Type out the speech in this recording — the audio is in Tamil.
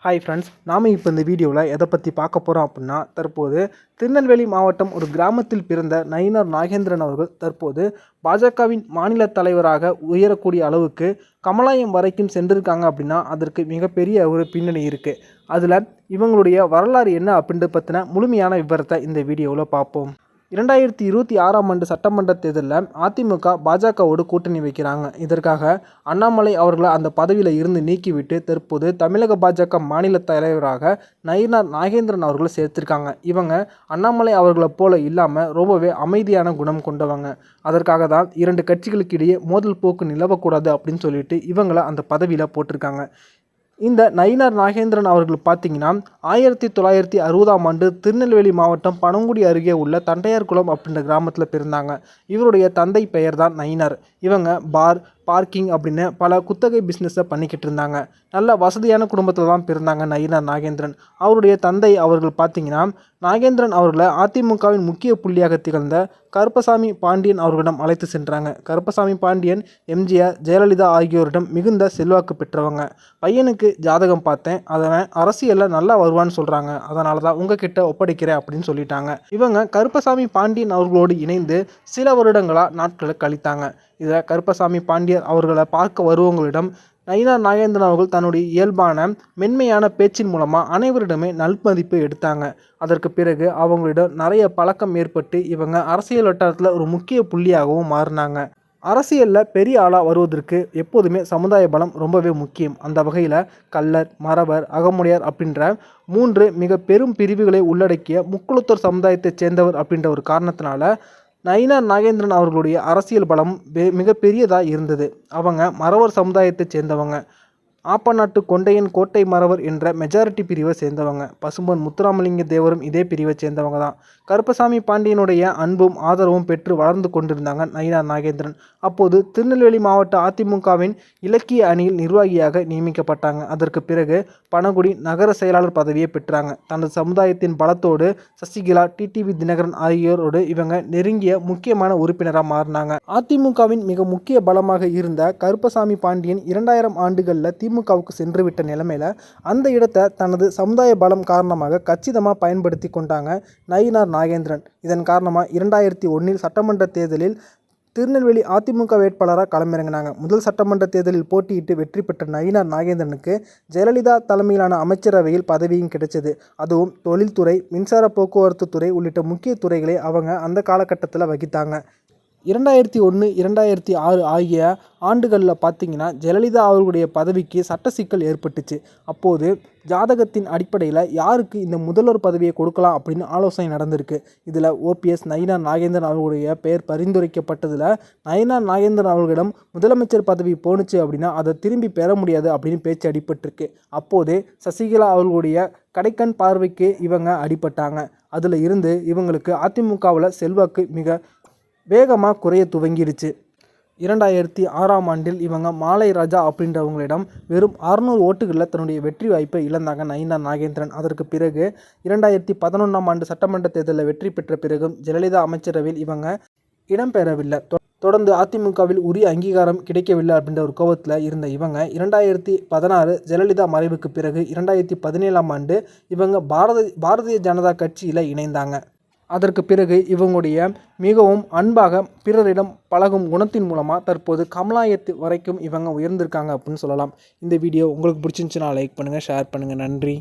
ஹாய் ஃப்ரெண்ட்ஸ், நாம் இப்போ இந்த வீடியோவில் எதை பற்றி பார்க்க போகிறோம் அப்படின்னா, தற்போது திருநெல்வேலி மாவட்டம் ஒரு கிராமத்தில் பிறந்த நயினார் நாகேந்திரன் அவர்கள் தற்போது பாஜகவின் மாநில தலைவராக உயரக்கூடிய அளவுக்கு கமலாயம் வரைக்கும் சென்றிருக்காங்க அப்படின்னா அதற்கு மிகப்பெரிய ஒரு பின்னணி இருக்குது. அதில் இவங்களுடைய வரலாறு என்ன அப்படின்றது பற்றின முழுமையான விவரத்தை இந்த வீடியோவில் பார்ப்போம். 2026ஆம் ஆண்டு சட்டமன்ற தேர்தலில் அதிமுக பாஜகவோடு கூட்டணி வைக்கிறாங்க. இதற்காக அண்ணாமலை அவர்களை அந்த பதவியில் இருந்து நீக்கிவிட்டு தற்போது தமிழக பாஜக மாநில தலைவராக நயினார் நாகேந்திரன் அவர்களை சேர்த்திருக்காங்க. இவங்க அண்ணாமலை அவர்களை போல இல்லாமல் ரொம்பவே அமைதியான குணம் கொண்டவங்க. அதற்காக தான் இரண்டு கட்சிகளுக்கு இடையே மோதல் போக்கு நிலவக்கூடாது அப்படின்னு சொல்லிட்டு இவங்களை அந்த பதவியில் போட்டிருக்காங்க. இந்த நயினார் நாகேந்திரன் அவர்கள் பார்த்தீங்கன்னா 1960ஆம் ஆண்டு திருநெல்வேலி மாவட்டம் பனங்குடி அருகே உள்ள தண்டையார்குளம் அப்படின்ற கிராமத்தில் பிறந்தாங்க. இவருடைய தந்தை பெயர் தான் நயினார். இவங்க பார்க்கிங் அப்படின்னு பல குத்தகை பிஸ்னஸை பண்ணிக்கிட்டு இருந்தாங்க. நல்ல வசதியான குடும்பத்தில் தான் பிறந்தாங்க நயினார் நாகேந்திரன். அவருடைய தந்தை அவர்கள் பார்த்தீங்கன்னா நாகேந்திரன் அவர்களை அதிமுகவின் முக்கிய புள்ளியாக திகழ்ந்த கருப்பசாமி பாண்டியன் அவர்களிடம் அழைத்து சென்றாங்க. கருப்பசாமி பாண்டியன், எம்ஜிஆர், ஜெயலலிதா ஆகியோரிடம் மிகுந்த செல்வாக்கு பெற்றவங்க. பையனுக்கு ஜாதகம் பார்த்தேன், அதனை அரசியலில் நல்லா வருவான்னு சொல்கிறாங்க, அதனால தான் உங்ககிட்ட ஒப்படைக்கிறேன் அப்படின்னு சொல்லிட்டாங்க. இவங்க கருப்பசாமி பாண்டியன் அவர்களோடு இணைந்து சில வருடங்களாக நாட்களை கழித்தாங்க. இதில் கருப்பசாமி பாண்டியர் அவர்களை பார்க்க வருவவங்களிடம் நயினார் நாகேந்திரன் அவர்கள் தன்னுடைய இயல்பான மென்மையான பேச்சின் மூலமாக அனைவரிடமே நல்மதிப்பு எடுத்தாங்க. அதற்கு பிறகு அவங்களிடம் நிறைய பழக்கம் ஏற்பட்டு இவங்க அரசியல் வட்டாரத்தில் ஒரு முக்கிய புள்ளியாகவும் மாறினாங்க. அரசியலில் பெரிய ஆளாக வருவதற்கு எப்போதுமே சமுதாய பலம் ரொம்பவே முக்கியம். அந்த வகையில் கள்ளர், மறவர், அகமுடையார் அப்படின்ற 3 மிக பெரும் பிரிவுகளை உள்ளடக்கிய முக்குளத்தூர் சமுதாயத்தைச் சேர்ந்தவர் அப்படின்ற ஒரு காரணத்தினால நயினார் நாகேந்திரன் அவர்களுடைய அரசியல் பலம் மிக பெரியதாக இருந்தது. அவங்க மறவர் சமுதாயத்தைச் சேர்ந்தவங்க. ஆப்பநாட்டு கொண்டையன் கோட்டை மறவர் என்ற மெஜாரிட்டி பிரிவை சேர்ந்தவங்க. பசும்பொன் முத்துராமலிங்க தேவரும் இதே பிரிவை சேர்ந்தவங்க தான். கருப்பசாமி பாண்டியனுடைய அன்பும் ஆதரவும் பெற்று வளர்ந்து கொண்டிருந்தாங்க நயினார் நாகேந்திரன். அப்போது திருநெல்வேலி மாவட்ட அதிமுகவின் இலக்கிய அணியில் நிர்வாகியாக நியமிக்கப்பட்டாங்க. அதற்கு பிறகு பனகுடி நகர செயலாளர் பதவியை பெற்றாங்க. தனது சமுதாயத்தின் பலத்தோடு சசிகலா, டிடிவி தினகரன் ஆகியோரோடு இவங்க நெருங்கிய முக்கியமான உறுப்பினராக மாறினாங்க. அதிமுகவின் மிக முக்கிய பலமாக இருந்த கருப்பசாமி பாண்டியன் 2000 ஆண்டுகளில் திமுகவுக்கு சென்றுவிட்ட நிலைமையில் அந்த இடத்தை தனது சமுதாய பலம் காரணமாக கச்சிதமாக பயன்படுத்தி கொண்டாங்க நயினார் நாகேந்திரன். இதன் காரணமாக 2001 சட்டமன்ற தேர்தலில் திருநெல்வேலி அதிமுக வேட்பாளராக களமிறங்கினாங்க. முதல் சட்டமன்ற தேர்தலில் போட்டியிட்டு வெற்றி பெற்ற நயினார் நாகேந்திரனுக்கு ஜெயலலிதா தலைமையிலான அமைச்சரவையில் பதவியும் கிடைச்சது. அதுவும் தொழில்துறை, மின்சார போக்குவரத்து துறை உள்ளிட்ட முக்கிய துறைகளை அவங்க அந்த காலகட்டத்தில் வகித்தாங்க. 2001, 2006 ஆகிய ஆண்டுகளில் பார்த்தீங்கன்னா ஜெயலலிதா அவர்களுடைய பதவிக்கு சட்ட சிக்கல் ஏற்பட்டுச்சு. அப்போது ஜாதகத்தின் அடிப்படையில் யாருக்கு இந்த முதல்வர் பதவியை கொடுக்கலாம் அப்படின்னு ஆலோசனை நடந்திருக்கு. இதில் ஓபிஎஸ் நயினார் நாகேந்திரன் அவர்களுடைய பெயர் பரிந்துரைக்கப்பட்டதில் நயினார் நாகேந்திரன் அவர்களிடம் முதலமைச்சர் பதவி போணுச்சு அப்படின்னா அதை திரும்பி பெற முடியாது அப்படின்னு பேச்சு அடிபட்டிருக்கு. அப்போதே சசிகலா அவர்களுடைய கடைக்கண் பார்வைக்கு இவங்க அடிபட்டாங்க. அதில் இருந்து இவங்களுக்கு அதிமுகவில் செல்வாக்கு மிக வேகமாக குறைய துவங்கிருச்சு. 2006ஆம் ஆண்டில் இவங்க மாலை ராஜா அப்படின்றவங்களிடம் வெறும் 600 ஓட்டுகளில் தன்னுடைய வெற்றி வாய்ப்பை இழந்தாங்க நயினார் நாகேந்திரன். அதற்கு பிறகு 2011ஆம் ஆண்டு சட்டமன்ற தேர்தலில் வெற்றி பெற்ற பிறகும் ஜெயலலிதா அமைச்சரவையில் இவங்க இடம்பெறவில்லை. தொடர்ந்து அதிமுகவில் உரிய அங்கீகாரம் கிடைக்கவில்லை அப்படின்ற ஒரு கோபத்தில் இருந்த இவங்க 2016 ஜெயலலிதா மறைவுக்கு பிறகு 2017ஆம் ஆண்டு இவங்க பாரதிய ஜனதா கட்சியில் இணைந்தாங்க. அதற்கு பிறகு இவங்களுடைய மிகவும் அன்பாக பிறரிடம் பழகும் குணத்தின் மூலமாக தற்போது கமலாயத்து வரைக்கும் இவங்க உயர்ந்திருக்காங்க அப்படின்னு சொல்லலாம். இந்த வீடியோ உங்களுக்கு பிடிச்சிருந்துச்சுன்னா லைக் பண்ணுங்கள், ஷேர் பண்ணுங்கள். நன்றி.